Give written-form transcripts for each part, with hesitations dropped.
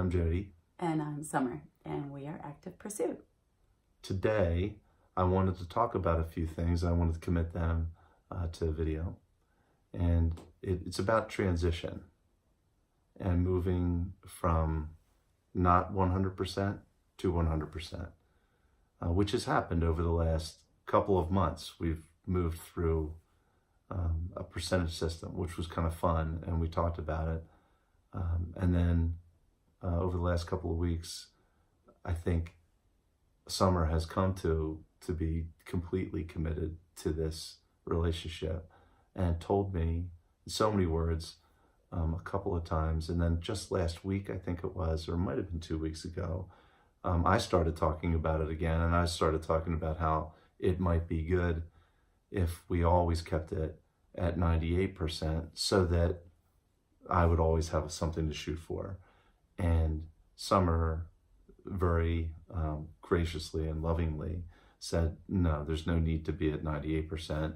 I'm Jody. And I'm Summer, and we are Active Pursuit. Today, I wanted to talk about a few things. I wanted to commit them to a video. And it's about transition and moving from not 100% to 100%, which has happened over the last couple of months. We've moved through a percentage system, which was kind of fun, and we talked about it. And then over the last couple of weeks, I think Summer has come to be completely committed to this relationship and told me in so many words a couple of times. And then just last week, I think it was, or it might have been 2 weeks ago, I started talking about it again, and I started talking about how it might be good if we always kept it at 98% so that I would always have something to shoot for. And Summer very graciously and lovingly said, no, there's no need to be at 98%.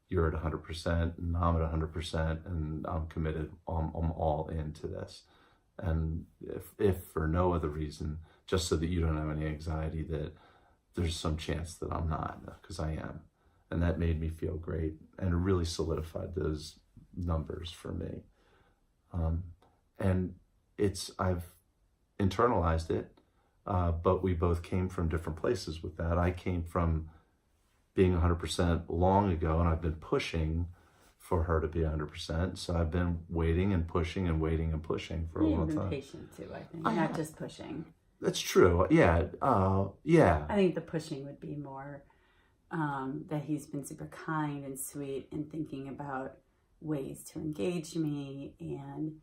You're at 100%, and I'm at 100%, and I'm committed. I'm all into this. And if for no other reason, just so that you don't have any anxiety that there's some chance that I'm not, because I am. And that made me feel great, and it really solidified those numbers for me. And I've internalized it, but we both came from different places with that. I came from being 100% long ago, and I've been pushing for her to be 100%. So I've been waiting and pushing and waiting and pushing for a long time. You've been patient too, I think, not just pushing. That's true. Yeah. Yeah. I think the pushing would be more that he's been super kind and sweet in thinking about ways to engage me and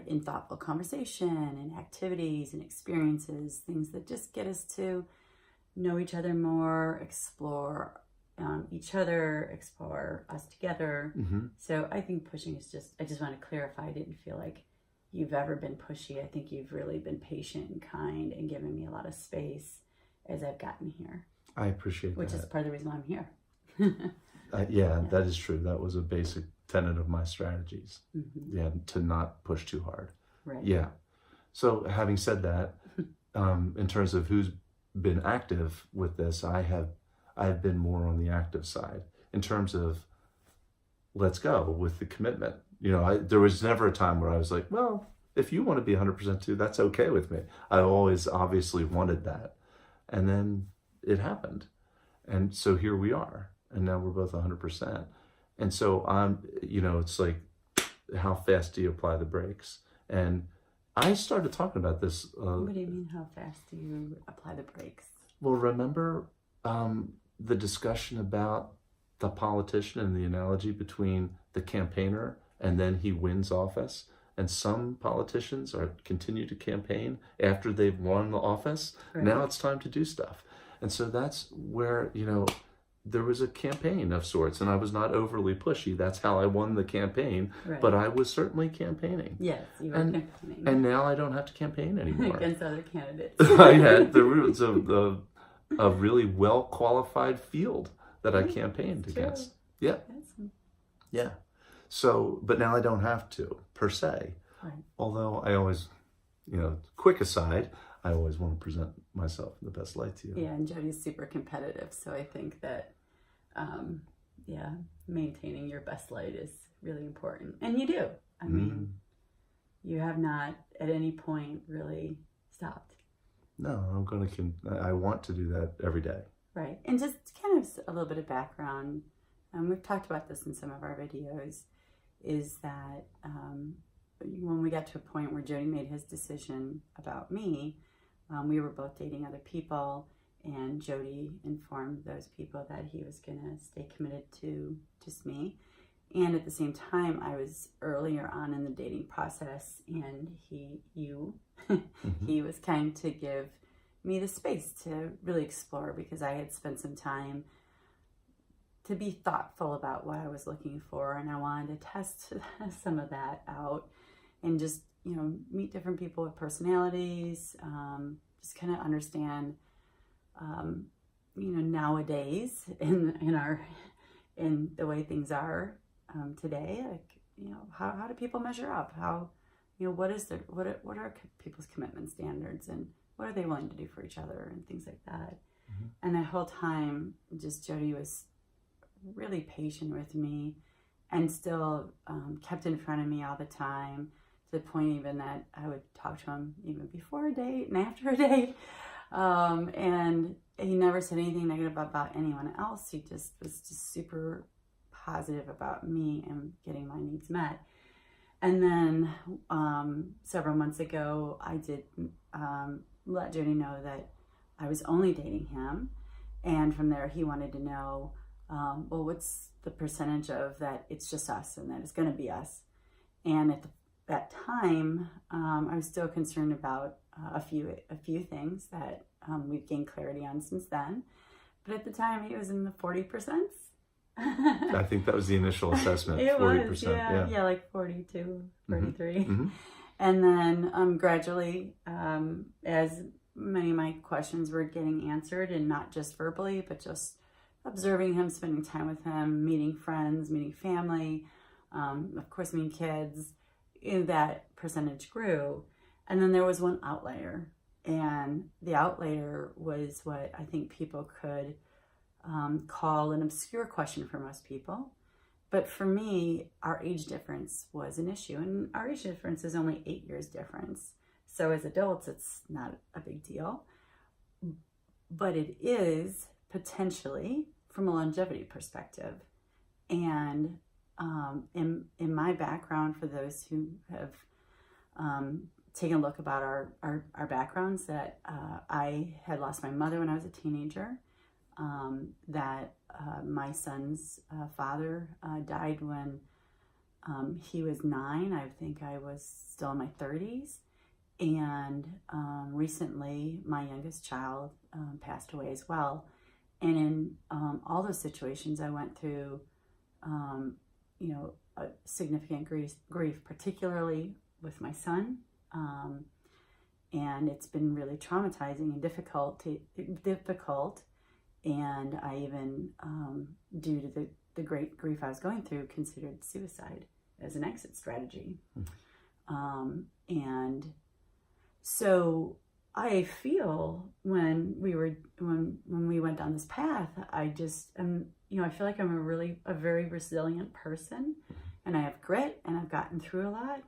in thoughtful conversation and activities and experiences, things that just get us to know each other more, explore each other, explore us together. Mm-hmm. So I think pushing is I just want to clarify, I didn't feel like you've ever been pushy. I think you've really been patient and kind and given me a lot of space as I've gotten here. I appreciate Which that. is part of the reason why I'm here. Yeah, that is true. That was a basic tenet of my strategies. Mm-hmm. Yeah, to not push too hard. Right. Yeah. So having said that, in terms of who's been active with this, I've been more on the active side in terms of let's go with the commitment. You know, there was never a time where I was like, well, if you want to be 100% too, that's okay with me. I always obviously wanted that. And then it happened. And so here we are. And now we're both 100%. And so it's like, how fast do you apply the brakes? And I started talking about this. What do you mean, how fast do you apply the brakes? Well, remember the discussion about the politician and the analogy between the campaigner and then he wins office? And some politicians continue to campaign after they've won the office. Right. Now it's time to do stuff. And so that's where, there was a campaign of sorts, and I was not overly pushy. That's how I won the campaign. Right. But I was certainly campaigning. Yes, you were campaigning. And now I don't have to campaign anymore. Against other candidates. I had a really well-qualified field that I campaigned against. Yeah. Awesome. Yeah. So, but now I don't have to, per se. Right. Although I always, quick aside, I always want to present myself in the best light to you. Yeah, and Jody's super competitive, so I think that, maintaining your best light is really important. And you do. I mean, you have not at any point really stopped. No, I want to do that every day. Right. And just kind of a little bit of background, we've talked about this in some of our videos, is that when we got to a point where Jody made his decision about me, we were both dating other people, and Jody informed those people that he was going to stay committed to just me. And at the same time, I was earlier on in the dating process, and he was kind to give me the space to really explore, because I had spent some time to be thoughtful about what I was looking for, and I wanted to test some of that out and just meet different people with personalities, just kind of understand, nowadays in the way things are today, like, how do people measure up? How what are people's commitment standards, and what are they willing to do for each other, and things like that. Mm-hmm. And the whole time, just Jody was really patient with me, and still kept in front of me all the time, to the point even that I would talk to him even before a date and after a date. And he never said anything negative about anyone else. He just was just super positive about me and getting my needs met. And then several months ago, I did let Jody know that I was only dating him. And from there, he wanted to know, well, what's the percentage of that it's just us and that it's going to be us. And at that time, I was still concerned about a few things that we've gained clarity on since then. But at the time, he was in the 40%. I think that was the initial assessment. It 40%. Was, yeah, like 42, 43. Mm-hmm. And then gradually, as many of my questions were getting answered, and not just verbally, but just observing him, spending time with him, meeting friends, meeting family, of course, meeting kids, that percentage grew. And then there was one outlier. And the outlier was what I think people could call an obscure question for most people. But for me, our age difference was an issue. And our age difference is only 8 years difference. So as adults, it's not a big deal. But it is potentially from a longevity perspective. And in my background, for those who have taken a look about our backgrounds, that I had lost my mother when I was a teenager, that my son's father died when he was 9. I think I was still in my 30s. And recently, my youngest child passed away as well. And in all those situations, I went through, a significant grief, particularly with my son. And it's been really traumatizing and difficult. And I even, due to the great grief I was going through, considered suicide as an exit strategy. And so I feel when we went down this path, I just I feel like I'm a very resilient person, and I have grit, and I've gotten through a lot.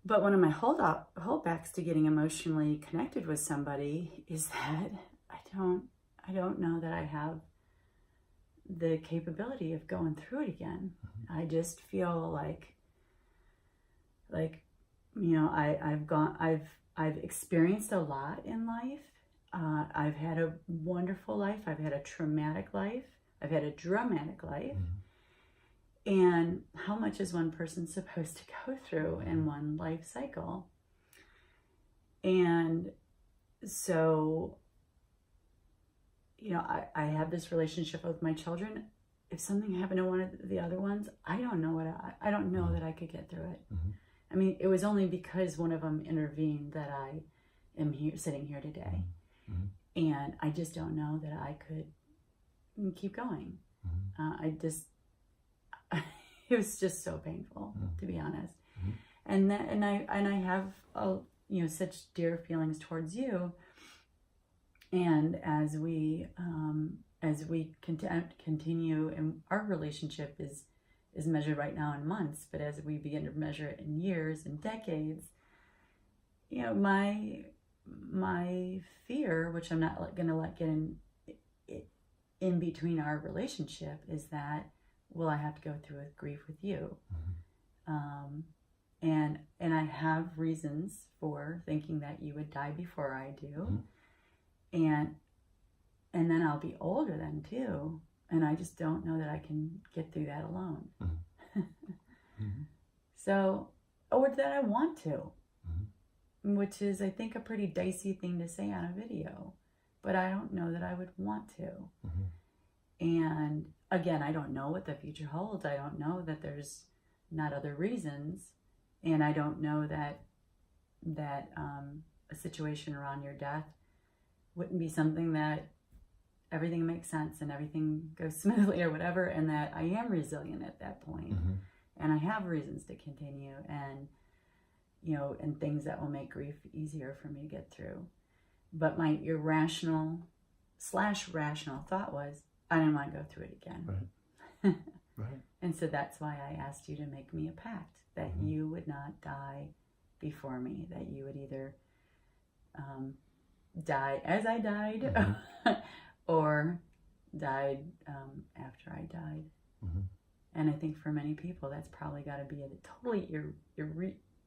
But one of my holdbacks to getting emotionally connected with somebody is that I don't know that I have the capability of going through it again. Mm-hmm. I just feel like I've experienced a lot in life. I've had a wonderful life. I've had a traumatic life. I've had a dramatic life. Mm-hmm. And how much is one person supposed to go through in one life cycle? And so, I have this relationship with my children. If something happened to one of the other ones, I don't know that I could get through it. Mm-hmm. I mean, it was only because one of them intervened that I am sitting here today. Mm-hmm. And I just don't know that I could keep going. Mm-hmm. It was just so painful, mm-hmm. to be honest. Mm-hmm. And I have such dear feelings towards you. And as we continue, and our relationship is measured right now in months, but as we begin to measure it in years and decades, my fear, which I'm not going to let get in between our relationship, is that will I have to go through with grief with you? Mm-hmm. And I have reasons for thinking that you would die before I do. Mm-hmm. And then I'll be older then too. And I just don't know that I can get through that alone. Mm-hmm. Mm-hmm. So, or that I want to, mm-hmm. which is, I think, a pretty dicey thing to say on a video, but I don't know that I would want to. Mm-hmm. And again, I don't know what the future holds. I don't know that there's not other reasons. And I don't know that a situation around your death wouldn't be something that everything makes sense and everything goes smoothly or whatever, and that I am resilient at that point. Mm-hmm. And I have reasons to continue. And and things that will make grief easier for me to get through. But my irrational/rational thought was, I didn't want to go through it again. Right. Right. And so that's why I asked you to make me a pact that you would not die before me, that you would either die as I died or died after I died. And I think for many people, that's probably got to be a totally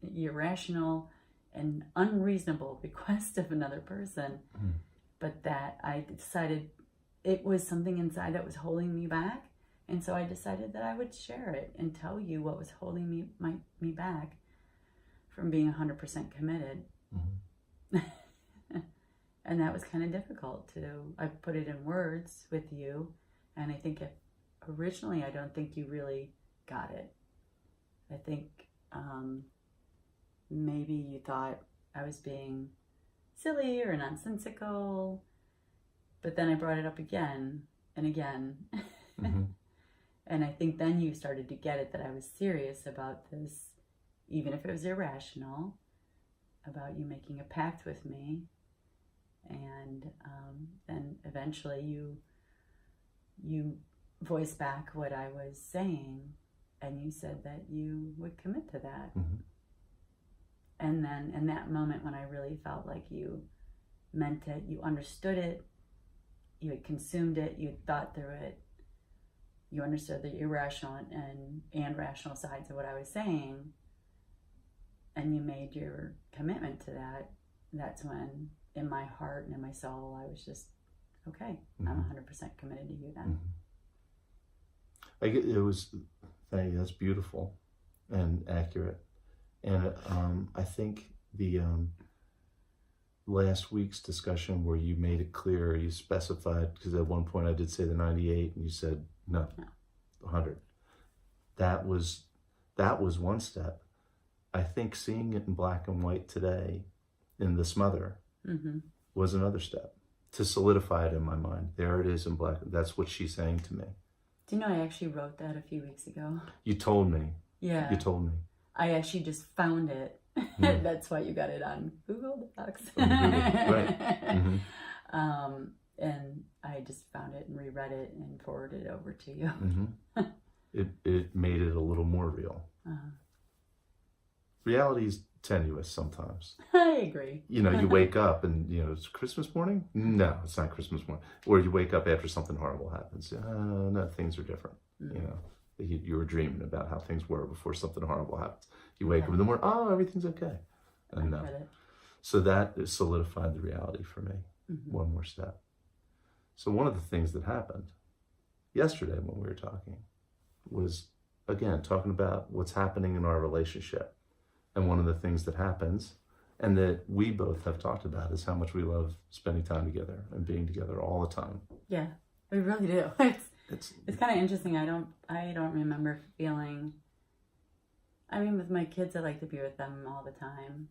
irrational and unreasonable request of another person. But that I decided it was something inside that was holding me back. And so I decided that I would share it and tell you what was holding me back from being 100% committed. And that was kind of difficult to, I put it in words with you. And I think originally, I don't think you really got it. I think maybe you thought I was being silly or nonsensical. But then I brought it up again and again. And I think then you started to get it that I was serious about this, even if it was irrational, about you making a pact with me. And then eventually you voiced back what I was saying, and you said that you would commit to that. And then in that moment when I really felt like you meant it, you understood it, you had consumed it, you had thought through it, you understood the irrational and rational sides of what I was saying, and you made your commitment to that, that's when in my heart and in my soul I was just, okay, I'm 100% committed to you then. Thank you, that's beautiful and accurate. And I think the last week's discussion where you made it clear, you specified, because at one point I did say the 98 and you said no. 100. That was one step. I think seeing it in black and white today in the Smother was another step to solidify it in my mind. There it is in black. That's what she's saying to me. Do you know I actually wrote that a few weeks ago? You told me. Yeah. You told me. I actually just found it. That's why you got it on Google Docs. Right. And I just found it and reread it and forwarded it over to you. It made it a little more real. Reality is tenuous sometimes. I agree. You wake up and, it's Christmas morning? No, it's not Christmas morning. Or you wake up after something horrible happens. No, things are different. You were dreaming about how things were before something horrible happens. You wake up in the morning, everything's okay. And no. So that solidified the reality for me. One more step. So one of the things that happened yesterday when we were talking was, again, talking about what's happening in our relationship. And one of the things that happens, and that we both have talked about, is how much we love spending time together and being together all the time. Yeah, we really do. It's kind of interesting. I don't remember feeling. I mean, with my kids, I like to be with them all the time,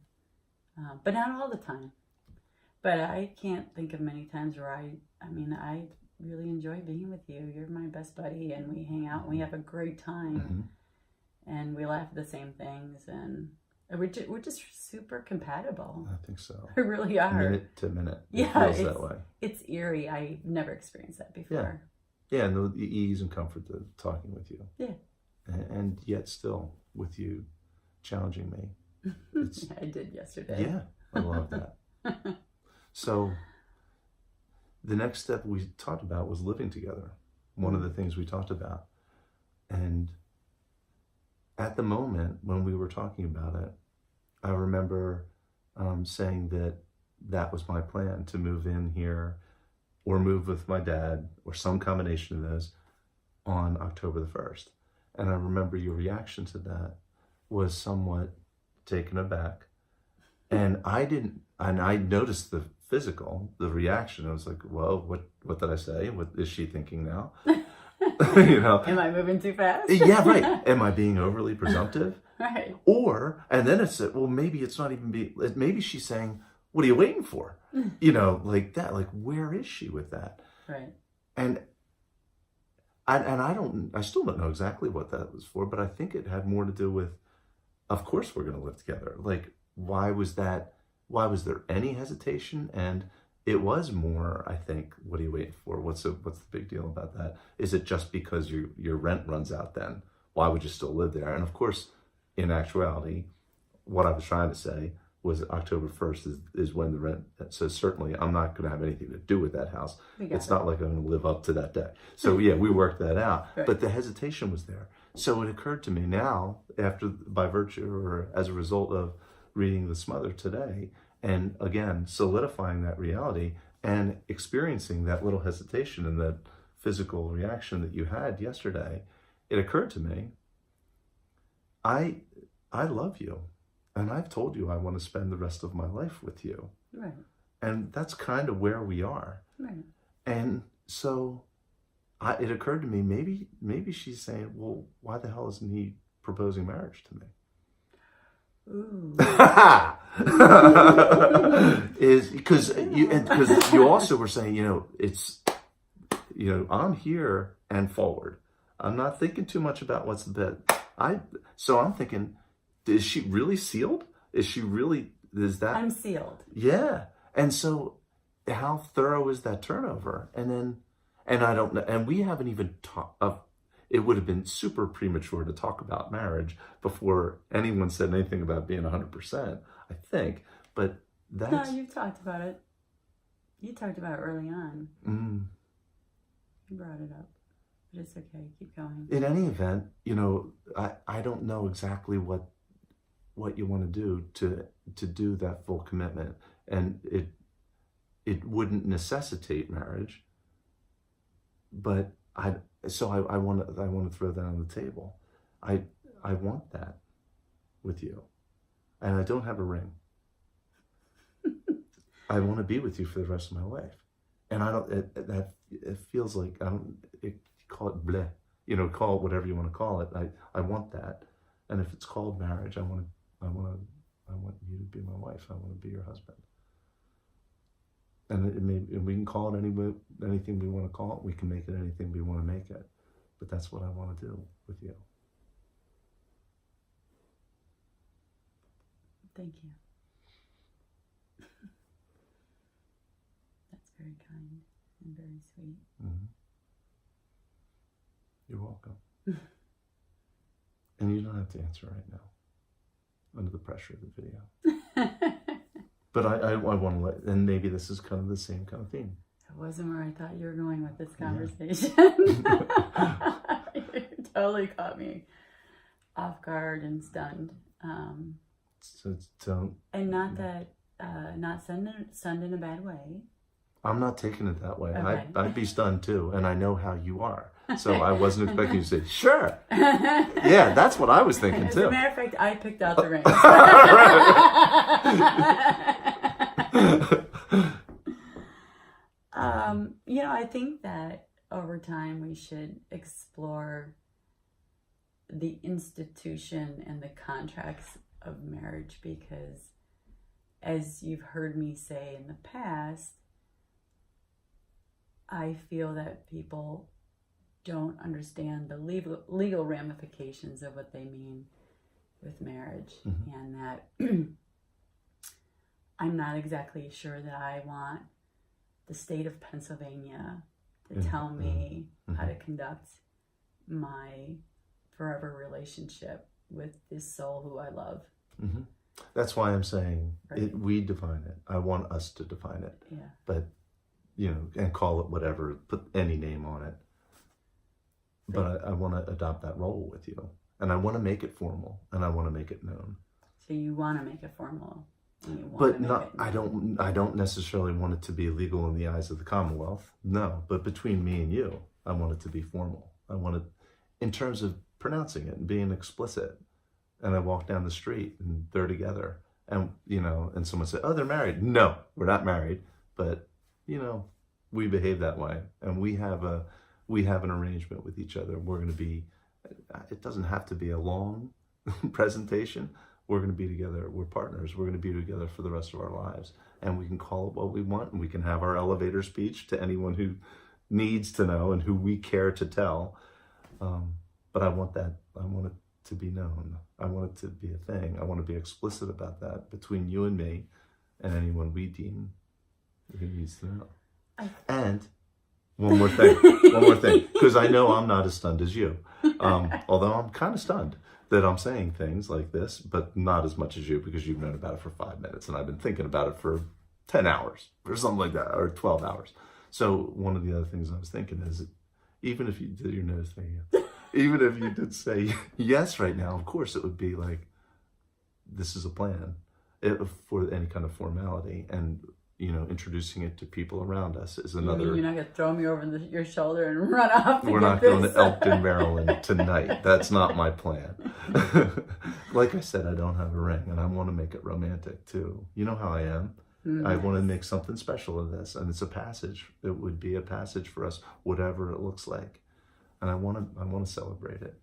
but not all the time. But I can't think of many times where I really enjoy being with you. You're my best buddy, and we hang out and we have a great time, and we laugh at the same things, and we're just super compatible. I think so. We really are. Minute to minute. It feels that way. It's eerie. I've never experienced that before. Yeah, and the ease and comfort of talking with you. Yeah. And yet still with you challenging me. I did yesterday. Yeah, I love that. So the next step we talked about was living together. One of the things we talked about. And at the moment when we were talking about it, I remember saying that was my plan, to move in here or move with my dad or some combination of those on October the 1st. And I remember your reaction to that was somewhat taken aback. And I noticed the reaction. I was like, well, what did I say? What is she thinking now? Am I moving too fast? Yeah, right. Am I being overly presumptive? Right. And then it's, well, maybe it's not even maybe she's saying, what are you waiting for? Like that, like, where is she with that? Right. And I still don't know exactly what that was for, but I think it had more to do with of course we're going to live together. Like, why was there any hesitation? And it was more, I think, what are you waiting for? What's the big deal about that? Is it just because your rent runs out then? Why would you still live there? And of course, in actuality, what I was trying to say was October 1st is when the rent, so certainly I'm not going to have anything to do with that house. It's not like I'm going to live up to that day. So yeah, we worked that out, right. But the hesitation was there. So it occurred to me now, by virtue or as a result of reading the Smother today, and again, solidifying that reality and experiencing that little hesitation and that physical reaction that you had yesterday, it occurred to me, I love you. And I've told you I want to spend the rest of my life with you. Right. And that's kind of where we are. Right. And so it occurred to me, maybe she's saying, well, why the hell isn't he proposing marriage to me? Ooh. Is because you also were saying, it's, I'm here and forward. I'm not thinking too much about what's the bed. So I'm thinking, is she really sealed? Is that? I'm sealed. Yeah. And so how thorough is that turnover? And I don't know. And we haven't even talked of, it would have been super premature to talk about marriage before anyone said anything about being 100%, I think. But that's... No, you've talked about it. You talked about it early on. You brought it up. But it's okay. Keep going. In any event, I don't know exactly what you want to do to do that full commitment, and it wouldn't necessitate marriage, but I want to throw that on the table. I want that with you, and I don't have a ring. I want to be with you for the rest of my life, and I don't. It feels like call it bleh, call it whatever you want to call it. I want that, and if it's called marriage, I want you to be my wife. I want to be your husband. And we can call it anything we want to call it. We can make it anything we want to make it. But that's what I want to do with you. Thank you. That's very kind and very sweet. Mm-hmm. You're welcome. And you don't have to answer right now, under the pressure of the video. But I want to and maybe this is kind of the same kind of theme. That wasn't where I thought you were going with this conversation. Yeah. You totally caught me off guard and stunned. And not that, not stunned in a bad way. I'm not taking it that way. Okay. I'd be stunned too, and I know how you are. So I wasn't expecting you to say, sure. Yeah, that's what I was thinking too. As a matter of fact, I picked out the ring. I think that over time we should explore the institution and the contracts of marriage, because as you've heard me say in the past, I feel that people don't understand the legal ramifications of what they mean with marriage, mm-hmm. and that I'm not exactly sure that I want the state of Pennsylvania to mm-hmm. tell me mm-hmm. how to conduct my forever relationship with this soul who I love. Mm-hmm. That's why I'm saying we define it. I want us to define it. Yeah. But, and call it whatever, put any name on it. But I want to adopt that role with you. And I want to make it formal, and I want to make it known. So you want to make it formal. But I don't necessarily want it to be legal in the eyes of the Commonwealth. No, but between me and you, I want it to be formal. I want it in terms of pronouncing it and being explicit. And I walk down the street and they're together, and and someone said, "Oh, they're married." No, we're not married, but we behave that way, and we have an arrangement with each other. We're going to be. It doesn't have to be a long presentation. We're going to be together. We're partners. We're going to be together for the rest of our lives. And we can call it what we want. And we can have our elevator speech to anyone who needs to know and who we care to tell. But I want that. I want it to be known. I want it to be a thing. I want to be explicit about that between you and me and anyone we deem who needs to know. And one more thing, because I know I'm not as stunned as you. Although I'm kind of stunned that I'm saying things like this, but not as much as you, because you've known about it for 5 minutes and I've been thinking about it for 10 hours or something like that, or 12 hours. So one of the other things I was thinking is, even if you did your nose thing, even if you did say yes right now, of course it would be like, this is a plan for any kind of formality, and introducing it to people around us is another. You're not going to throw me over your shoulder and run off. We're not going to Elkton, Maryland tonight. That's not my plan. Like I said, I don't have a ring, and I want to make it romantic too. You know how I am. Mm-hmm. I want to make something special of this, and it's a passage. It would be a passage for us, whatever it looks like, and I want to celebrate it.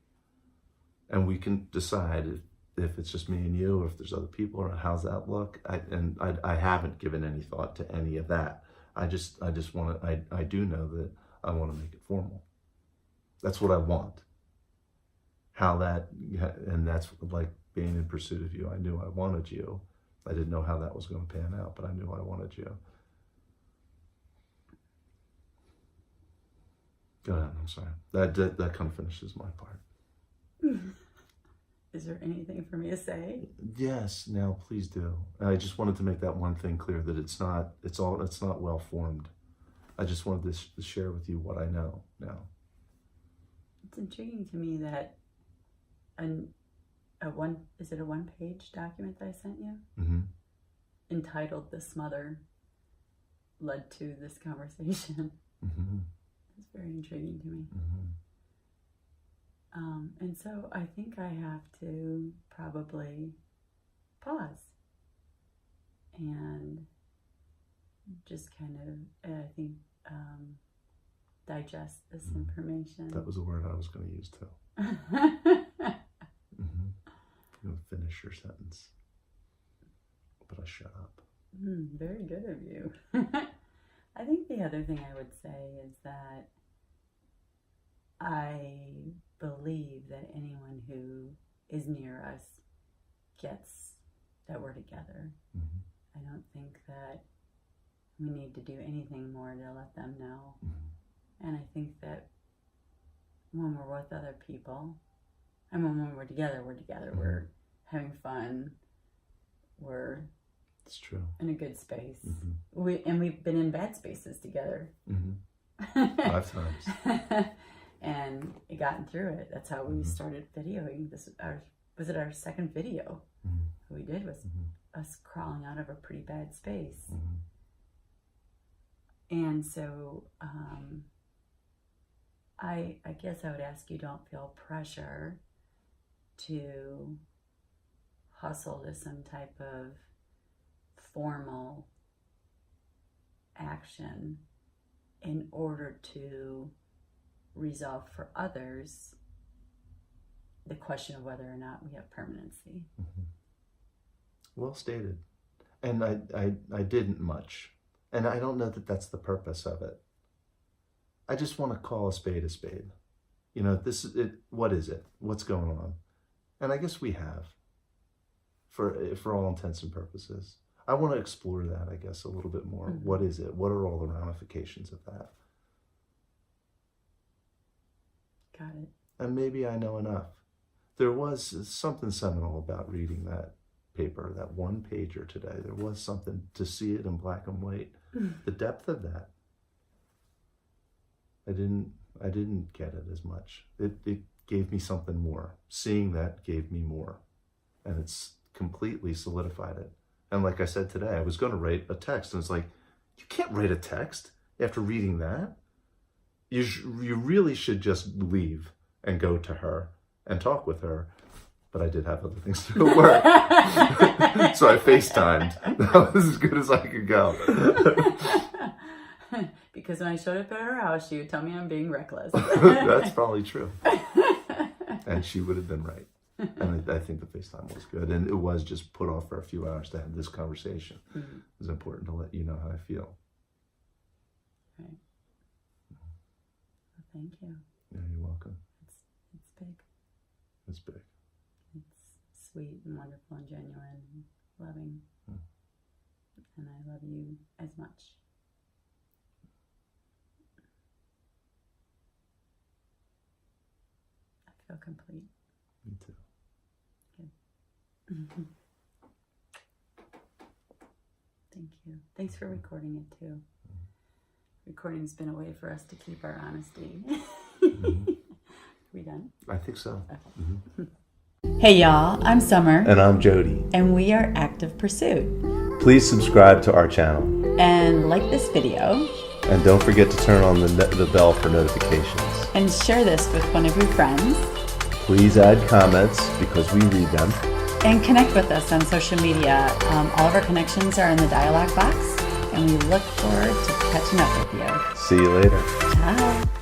And we can decide if it's just me and you, or if there's other people, or how's that look. I haven't given any thought to any of that. I just want to. I do know that I want to make it formal. That's what I want. How that, and that's like being in pursuit of you. I knew I wanted you. I didn't know how that was going to pan out, but I knew I wanted you. Go ahead. I'm sorry. That kind of finishes my part. Is there anything for me to say? Yes. Now, please do. I just wanted to make that one thing clear, that it's not well formed. I just wanted to share with you what I know now. It's intriguing to me that is it a one-page document that I sent you? Mm-hmm. Entitled "The Smother" led to this conversation. Mm-hmm. It's very intriguing to me. Mm-hmm. And so I think I have to probably pause and just kind of, digest this information. That was a word I was going to use too. I'm going to finish your sentence, but I shut up. Very good of you. I think the other thing I would say is that I believe that anyone who is near us gets that we're together. Mm-hmm. I don't think that we need to do anything more to let them know. Mm-hmm. And I think that when we're with other people, and when we're together, mm-hmm. We're having fun. It's true. In a good space. Mm-hmm. We've been in bad spaces together. Mm-hmm. 5 times. And gotten through it. That's how we started videoing. Was it our second video? Mm-hmm. What we did was us crawling out of a pretty bad space. Mm-hmm. And so I guess I would ask you, don't feel pressure to hustle to some type of formal action in order to resolve for others the question of whether or not we have permanency. Mm-hmm. Well stated. And I didn't much. And I don't know that that's the purpose of it. I just want to call a spade a spade. This is it. What is it? What's going on? And I guess we have, for all intents and purposes. I want to explore that, I guess, a little bit more. Mm-hmm. What is it? What are all the ramifications of that? Got it. And maybe I know enough. There was something seminal about reading that paper, that one pager today. There was something to see it in black and white. The depth of that. I didn't get it as much. It gave me something more. Seeing that gave me more. And it's completely solidified it. And like I said today, I was going to write a text, and it's like, you can't write a text after reading that. You really should just leave and go to her and talk with her. But I did have other things to do at work. So I FaceTimed. That was as good as I could go. Because when I showed up at her house, she would tell me I'm being reckless. That's probably true. And she would have been right. And I think the FaceTime was good. And it was just put off for a few hours to have this conversation. Mm-hmm. It was important to let you know how I feel. Right. Well, thank you. Yeah, you're welcome. It's big. It's big. sweet and wonderful and genuine and loving. And I love you as much. I feel complete. Me too. Good. Thank you. Thanks for recording it too. Recording's been a way for us to keep our honesty. Are we done? I think so. Okay. Hey y'all, I'm Summer. And I'm Jody. And we are Active Pursuit. Please subscribe to our channel. And like this video. And don't forget to turn on the bell for notifications. And share this with one of your friends. Please add comments because we read them. And connect with us on social media. All of our connections are in the dialogue box. And we look forward to catching up with you. See you later. Ciao.